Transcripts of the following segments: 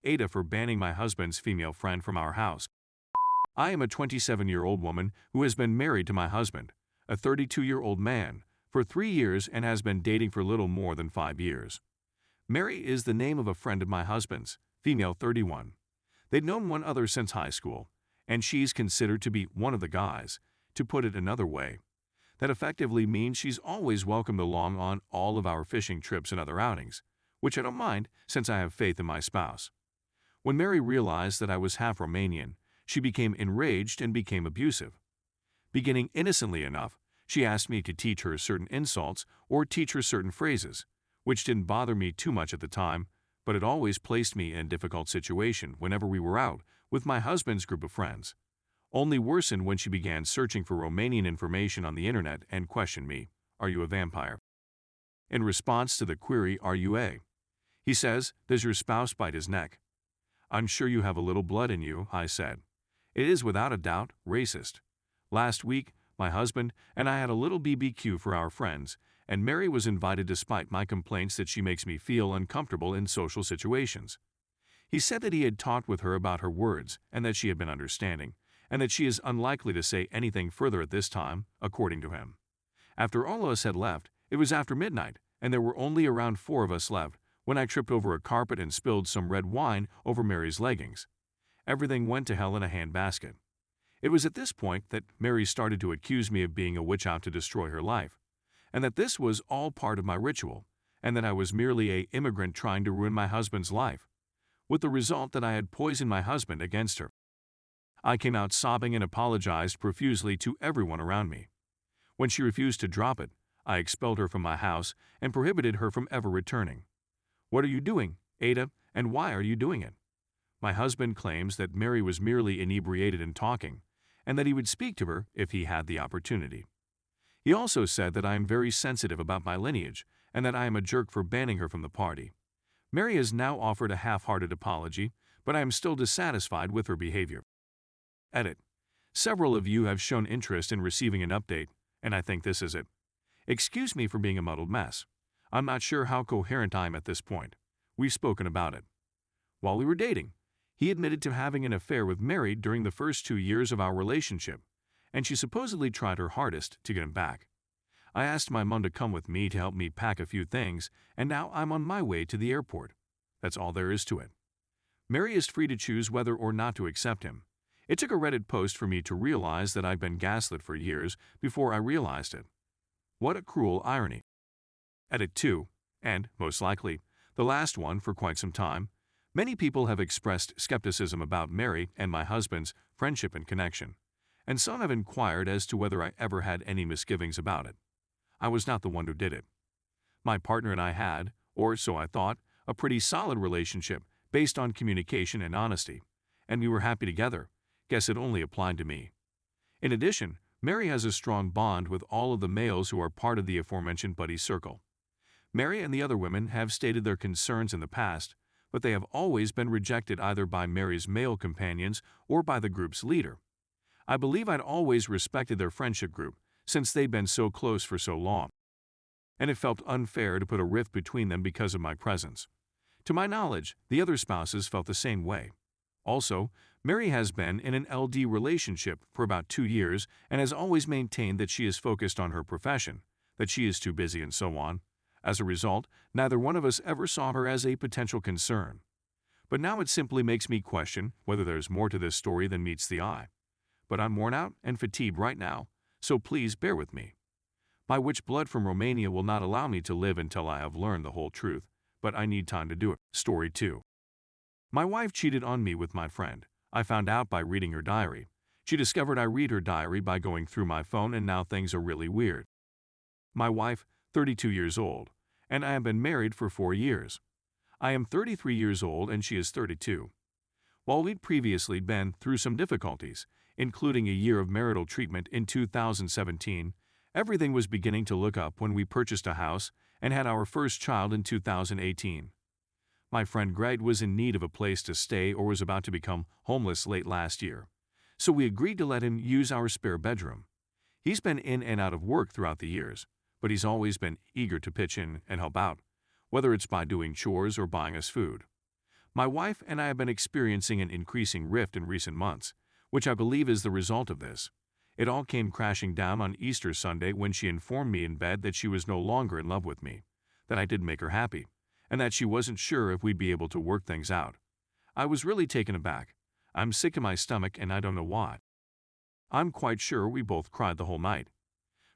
Ada for banning my husband's female friend from our house. I am a 27-year-old woman who has been married to my husband, a 32-year-old man, for 3 years and has been dating for little more than 5 years. Mary is the name of a friend of my husband's, female 31. They'd known one other since high school, and she's considered to be one of the guys. To put it another way, that effectively means she's always welcomed along on all of our fishing trips and other outings, which I don't mind since I have faith in my spouse. When Mary realized that I was half Romanian, she became enraged and became abusive. Beginning innocently enough, she asked me to teach her certain insults or teach her certain phrases, which didn't bother me too much at the time, but it always placed me in a difficult situation whenever we were out with my husband's group of friends. Only worsened when she began searching for Romanian information on the internet and questioned me, "Are you a vampire?" In response to the query, "Are you a?" he says, "Does your spouse bite his neck?" "I'm sure you have a little blood in you," I said. It is without a doubt racist. Last week, my husband and I had a little BBQ for our friends, and Mary was invited despite my complaints that she makes me feel uncomfortable in social situations. He said that he had talked with her about her words and that she had been understanding, and that she is unlikely to say anything further at this time, according to him. After all of us had left, it was after midnight, and there were only around 4 of us left when I tripped over a carpet and spilled some red wine over Mary's leggings. Everything went to hell in a handbasket. It was at this point that Mary started to accuse me of being a witch out to destroy her life, and that this was all part of my ritual, and that I was merely an immigrant trying to ruin my husband's life, with the result that I had poisoned my husband against her. I came out sobbing and apologized profusely to everyone around me. When she refused to drop it, I expelled her from my house and prohibited her from ever returning. "What are you doing, Ada, and why are you doing it?" My husband claims that Mary was merely inebriated and talking, and that he would speak to her if he had the opportunity. He also said that I am very sensitive about my lineage and that I am a jerk for banning her from the party. Mary has now offered a half-hearted apology, but I am still dissatisfied with her behavior. Edit. Several of you have shown interest in receiving an update, and I think this is it. Excuse me for being a muddled mess. I'm not sure how coherent I am at this point. We've spoken about it. While we were dating, he admitted to having an affair with Mary during the first 2 years of our relationship, and she supposedly tried her hardest to get him back. I asked my mom to come with me to help me pack a few things, and now I'm on my way to the airport. That's all there is to it. Mary is free to choose whether or not to accept him. It took a Reddit post for me to realize that I'd been gaslit for years before I realized it. What a cruel irony. Edit 2, and, most likely, the last one for quite some time, many people have expressed skepticism about Mary and my husband's friendship and connection, and some have inquired as to whether I ever had any misgivings about it. I was not the one who did it. My partner and I had, or so I thought, a pretty solid relationship based on communication and honesty, and we were happy together. Guess it only applied to me. In addition, Mary has a strong bond with all of the males who are part of the aforementioned buddy circle. Mary and the other women have stated their concerns in the past, but they have always been rejected either by Mary's male companions or by the group's leader. I believe I'd always respected their friendship group since they'd been so close for so long, and it felt unfair to put a rift between them because of my presence. To my knowledge, the other spouses felt the same way. Also, Mary has been in an LD relationship for about 2 years and has always maintained that she is focused on her profession, that she is too busy, and so on. As a result, neither one of us ever saw her as a potential concern. But now it simply makes me question whether there's more to this story than meets the eye. But I'm worn out and fatigued right now, so please bear with me. My witch blood from Romania will not allow me to live until I have learned the whole truth, but I need time to do it. Story 2. My wife cheated on me with my friend. I found out by reading her diary. She discovered I read her diary by going through my phone, and now things are really weird. My wife, 32 years old, and I have been married for 4 years. I am 33 years old and she is 32. While we'd previously been through some difficulties, including a year of marital treatment in 2017, everything was beginning to look up when we purchased a house and had our first child in 2018. My friend Greg was in need of a place to stay or was about to become homeless late last year, so we agreed to let him use our spare bedroom. He's been in and out of work throughout the years, but he's always been eager to pitch in and help out, whether it's by doing chores or buying us food. My wife and I have been experiencing an increasing rift in recent months, which I believe is the result of this. It all came crashing down on Easter Sunday when she informed me in bed that she was no longer in love with me, that I didn't make her happy, and that she wasn't sure if we'd be able to work things out. I was really taken aback. I'm sick to my stomach and I don't know why. I'm quite sure we both cried the whole night.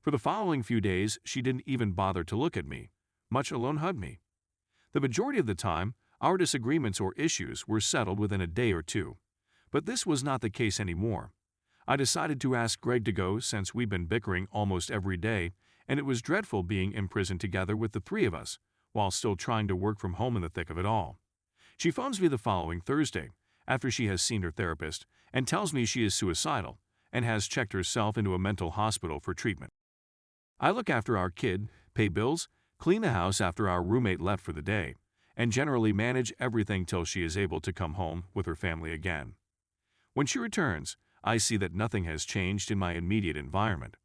For the following few days, she didn't even bother to look at me, much alone hug me. The majority of the time, our disagreements or issues were settled within a day or two. But this was not the case anymore. I decided to ask Greg to go since we've been bickering almost every day, and it was dreadful being imprisoned together with the three of us, while still trying to work from home in the thick of it all. She phones me the following Thursday, after she has seen her therapist, and tells me she is suicidal and has checked herself into a mental hospital for treatment. I look after our kid, pay bills, clean the house after our roommate left for the day, and generally manage everything till she is able to come home with her family again. When she returns, I see that nothing has changed in my immediate environment.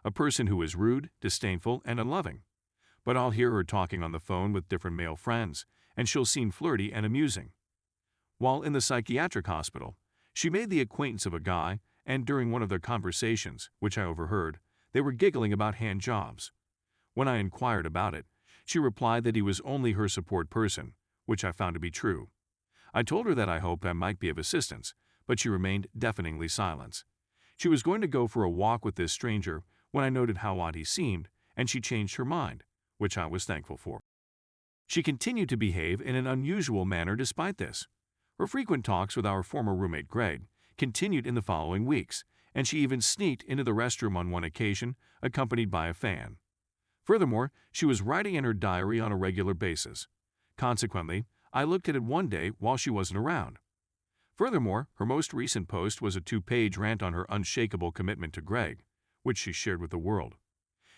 A person who is rude, disdainful, and unloving. But I'll hear her talking on the phone with different male friends, and she'll seem flirty and amusing. While in the psychiatric hospital, she made the acquaintance of a guy, and during one of their conversations, which I overheard, they were giggling about hand jobs. When I inquired about it, she replied that he was only her support person, which I found to be true. I told her that I hoped I might be of assistance, but she remained deafeningly silent. She was going to go for a walk with this stranger when I noted how odd he seemed, and she changed her mind, which I was thankful for. She continued to behave in an unusual manner despite this. Her frequent talks with our former roommate Greg continued in the following weeks, and she even sneaked into the restroom on one occasion, accompanied by a fan. Furthermore, she was writing in her diary on a regular basis. Consequently, I looked at it one day while she wasn't around. Furthermore, her most recent post was a 2-page rant on her unshakable commitment to Greg, which she shared with the world.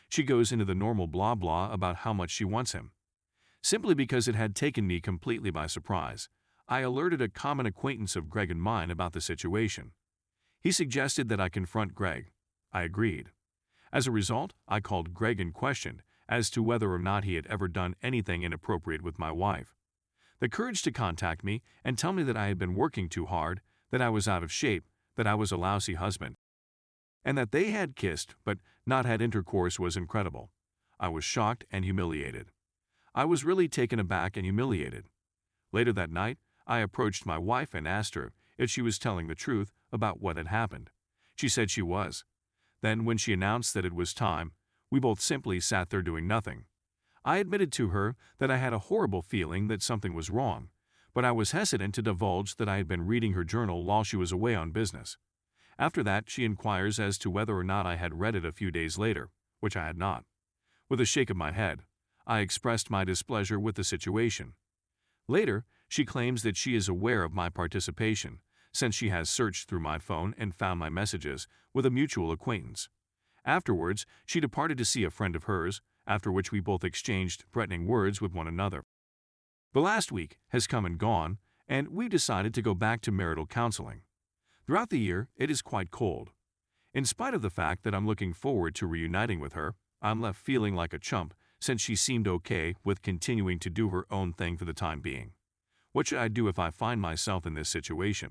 She goes into the normal blah blah about how much she wants him. Simply because it had taken me completely by surprise, I alerted a common acquaintance of Greg and mine about the situation. He suggested that I confront Greg. I agreed. As a result, I called Greg and questioned as to whether or not he had ever done anything inappropriate with my wife. The courage to contact me and tell me that I had been working too hard, that I was out of shape, that I was a lousy husband, and that they had kissed but not had intercourse was incredible. I was shocked and humiliated. I was really taken aback and humiliated. Later that night, I approached my wife and asked her if she was telling the truth about what had happened. She said she was. Then, when she announced that it was time, we both simply sat there doing nothing. I admitted to her that I had a horrible feeling that something was wrong, but I was hesitant to divulge that I had been reading her journal while she was away on business. After that, she inquires as to whether or not I had read it a few days later, which I had not. With a shake of my head, I expressed my displeasure with the situation. Later, she claims that she is aware of my participation, since she has searched through my phone and found my messages with a mutual acquaintance. Afterwards, she departed to see a friend of hers, after which we both exchanged threatening words with one another. The last week has come and gone, and we've decided to go back to marital counseling. Throughout the year, it is quite cold. In spite of the fact that I'm looking forward to reuniting with her, I'm left feeling like a chump since she seemed okay with continuing to do her own thing for the time being. What should I do if I find myself in this situation?